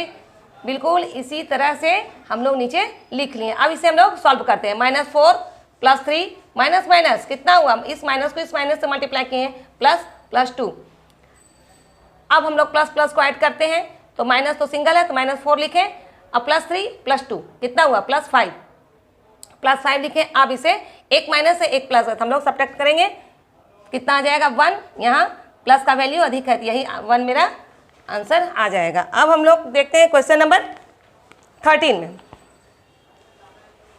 बिल्कुल इसी तरह से हम लोग नीचे लिख लिए। अब इसे हम लोग सॉल्व करते हैं। -4 + 3 माइनस कितना हुआ, इस माइनस को इस माइनस से मल्टीप्लाई किए हैं, +2। अब हम लोग प्लस को ऐड करते हैं, तो माइनस तो सिंगल है तो -4 लिखें, अब +3 + 2 कितना हुआ +5, प्लस 5 लिखे। अब इसे एक माइनस है एक प्लस है, हम लोग सब्ट्रैक्ट करेंगे, कितना आ जाएगा 1, यहाँ प्लस का वैल्यू अधिक है तो यही 1 मेरा आंसर आ जाएगा। अब हम लोग देखते हैं क्वेश्चन नंबर 13 में।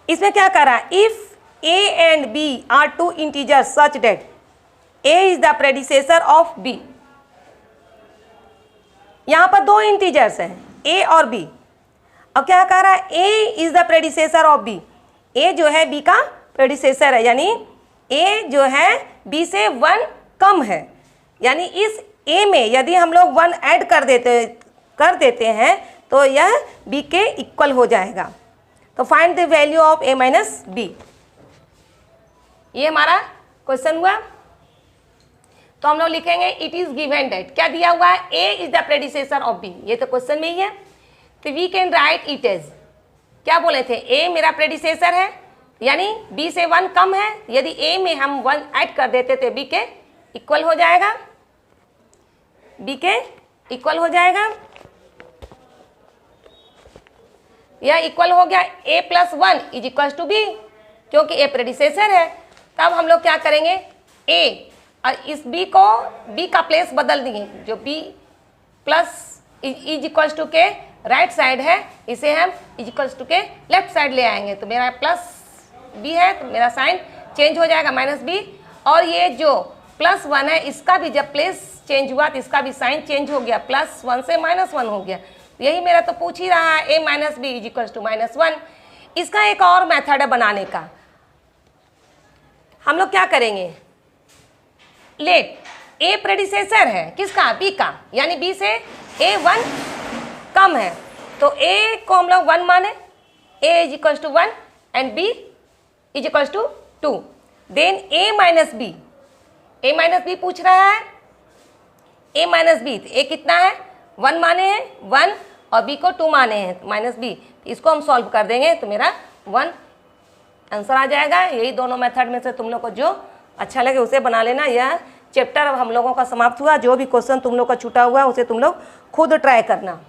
इसमें क्या कर रहा है, if a and b are two integers such that a is the predecessor of b। यहां पर दो इंटीजर्स हैं a और b। अब क्या कह रहा है, a is the predecessor of b। a जो है b का प्रेडिसेसर है, यानी a जो है b से 1 कम है, यानी इस a में यदि हम लोग 1 ऐड कर देते हैं तो यह b के इक्वल हो जाएगा। तो find the value of a minus b। ये हमारा क्वेश्चन हुआ। तो हम लोग लिखेंगे इट इज गिवन दैट, क्या दिया हुआ है, a is the predecessor of b, ये तो क्वेश्चन में ही है। तो we can write it as, क्या बोले थे, a मेरा प्रेडिसेसर है यानी b से 1 कम है, यदि a में हम 1 ऐड कर देते तो b के इक्वल हो जाएगा, b के इक्वल हो जाएगा। यह इक्वल हो गया a plus 1 is equal to b, क्योंकि a प्रेडिसेसर है। तब हम लोग क्या करेंगे, a और इस b को b का प्लेस बदल दिए, जो b plus is equal to के राइट साइड है इसे हम इज इक्वल टू के लेफ्ट साइड ले आएंगे, तो मेरा प्लस b है तो मेरा साइन चेंज हो जाएगा माइनस b। और ये जो प्लस 1 है इसका भी जब प्लेस चेंज हुआ तो इसका भी साइन चेंज हो गया, प्लस 1 से माइनस 1 हो गया। यही मेरा तो पूछ ही रहा है a minus B is equal to minus 1। इसका एक और मेथड है बनाने का, हम लोग क्या करेंगे, लेट a प्रेडिसेसर है किसका, b का, यानी b से a 1 कम है तो a को हम लोग 1 माने, a is equal to 1 and b is equal to 2। Then a minus b पूछ रहा है, a माइनस बी, a कितना है 1 माने हैं 1 और b को 2 माने हैं माइनस b, इसको हम सॉल्व कर देंगे तो मेरा 1 आंसर आ जाएगा। यही दोनों मेथड में से तुम लोग को जो अच्छा लगे उसे बना लेना। यह चैप्टर अब हम लोगों का समाप्त हुआ, जो भी क्वेश्चन तुम लोग का छूटा हुआ उसे तुम लोग खुद ट्राई करना।